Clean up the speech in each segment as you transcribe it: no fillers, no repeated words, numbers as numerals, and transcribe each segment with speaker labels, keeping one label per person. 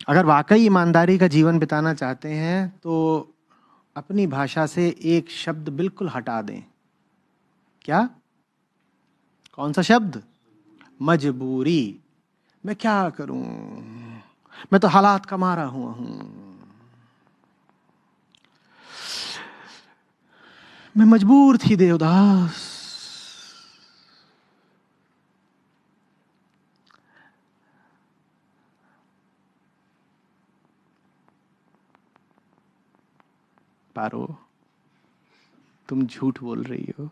Speaker 1: अगर वाकई ईमानदारी का जीवन बिताना चाहते हैं तो अपनी भाषा से एक शब्द बिल्कुल हटा दें। क्या? कौन सा शब्द? मजबूरी। मैं क्या करूं, मैं तो हालात का मारा हुआ हूं, मैं मजबूर थी देवदास। पारो, तुम झूठ बोल रही हो।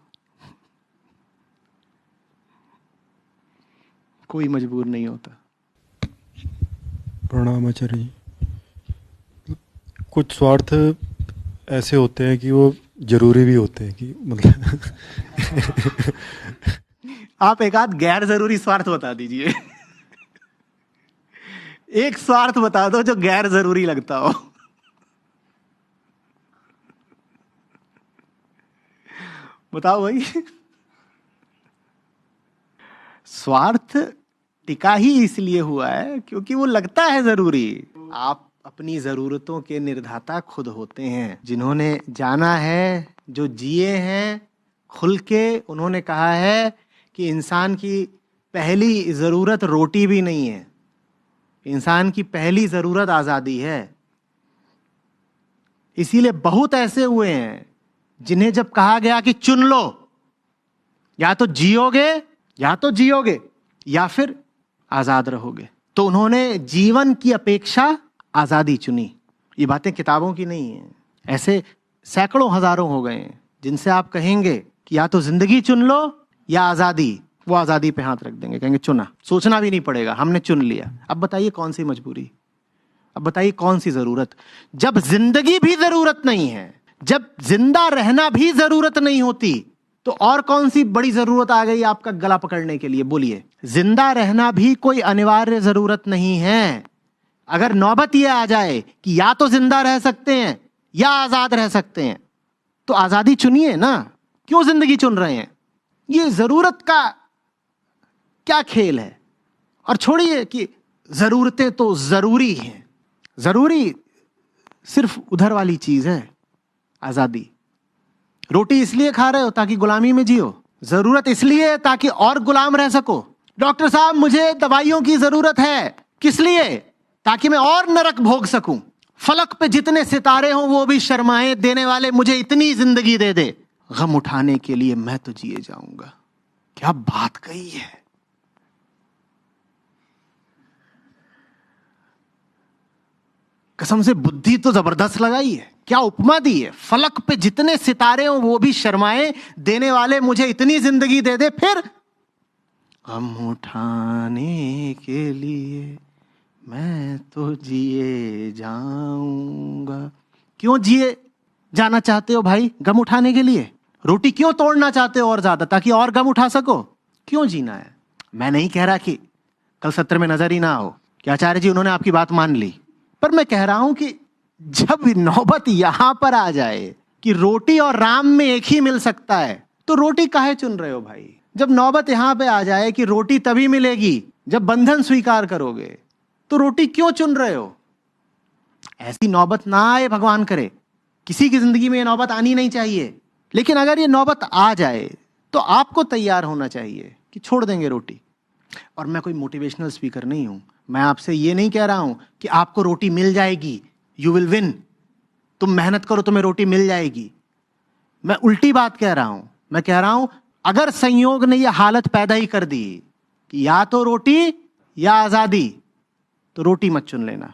Speaker 1: कोई मजबूर नहीं होता।
Speaker 2: प्रणाम आचार्य जी। कुछ स्वार्थ ऐसे होते हैं कि वो जरूरी भी होते हैं कि मतलब
Speaker 1: आप एक आध गैर जरूरी स्वार्थ बता दीजिए। एक स्वार्थ बता दो जो गैर जरूरी लगता हो। बताओ भाई। स्वार्थ टिका ही इसलिए हुआ है क्योंकि वो लगता है जरूरी। आप अपनी जरूरतों के निर्धाता खुद होते हैं। जिन्होंने जाना है, जो जिए हैं खुल के, उन्होंने कहा है कि इंसान की पहली जरूरत रोटी भी नहीं है, इंसान की पहली जरूरत आजादी है। इसीलिए बहुत ऐसे हुए हैं जिन्हें जब कहा गया कि चुन लो, या तो जियोगे या फिर आजाद रहोगे, तो उन्होंने जीवन की अपेक्षा आजादी चुनी। ये बातें किताबों की नहीं है। ऐसे सैकड़ों हजारों हो गए हैं जिनसे आप कहेंगे कि या तो जिंदगी चुन लो या आजादी, वो आजादी पे हाथ रख देंगे, कहेंगे चुना, सोचना भी नहीं पड़ेगा, हमने चुन लिया। अब बताइए कौन सी मजबूरी, अब बताइए कौन सी जरूरत? जब जिंदगी भी जरूरत नहीं है, जब जिंदा रहना भी जरूरत नहीं होती, तो और कौन सी बड़ी जरूरत आ गई आपका गला पकड़ने के लिए? बोलिए। जिंदा रहना भी कोई अनिवार्य जरूरत नहीं है। अगर नौबत यह आ जाए कि या तो जिंदा रह सकते हैं या आजाद रह सकते हैं, तो आजादी चुनिए ना, क्यों जिंदगी चुन रहे हैं? ये जरूरत का क्या खेल है? और छोड़िए कि जरूरतें तो जरूरी हैं, जरूरी सिर्फ उधर वाली चीज है, आजादी। रोटी इसलिए खा रहे हो ताकि गुलामी में जियो, जरूरत इसलिए ताकि और गुलाम रह सको। डॉक्टर साहब मुझे दवाइयों की जरूरत है, किस लिए? ताकि मैं और नरक भोग सकूं। फलक पे जितने सितारे हों वो भी शर्माए, देने वाले मुझे इतनी जिंदगी दे दे, गम उठाने के लिए मैं तो जिए जाऊंगा। क्या बात कही है! कसम से बुद्धि तो जबरदस्त लगाई है। क्या उपमा दी है! फलक पे जितने सितारे हों वो भी शर्माए, देने वाले मुझे इतनी जिंदगी दे दे, फिर गम उठाने के लिए मैं तो जिए जाऊंगा। क्यों जिए जाना चाहते हो भाई? गम उठाने के लिए? रोटी क्यों तोड़ना चाहते हो और ज्यादा, ताकि और गम उठा सको? क्यों जीना है? मैं नहीं कह रहा कि कल सत्र में नजर ही ना हो कि आचार्य जी उन्होंने आपकी बात मान ली, पर मैं कह रहा हूं कि जब नौबत यहां पर आ जाए कि रोटी और राम में एक ही मिल सकता है, तो रोटी काहे चुन रहे हो भाई? जब नौबत यहां पे आ जाए कि रोटी तभी मिलेगी जब बंधन स्वीकार करोगे, तो रोटी क्यों चुन रहे हो? ऐसी नौबत ना आए, भगवान करे। किसी की जिंदगी में ये नौबत आनी नहीं चाहिए, लेकिन अगर ये नौबत आ जाए तो आपको तैयार होना चाहिए कि छोड़ देंगे रोटी। और मैं कोई मोटिवेशनल स्पीकर नहीं हूं, मैं आपसे ये नहीं कह रहा हूं कि आपको रोटी मिल जाएगी, यू विल विन, तुम मेहनत करो तुम्हें रोटी मिल जाएगी। मैं उल्टी बात कह रहा हूं। मैं कह रहा हूं अगर संयोग ने यह हालत पैदा ही कर दी कि या तो रोटी या आजादी, तो रोटी मत चुन लेना।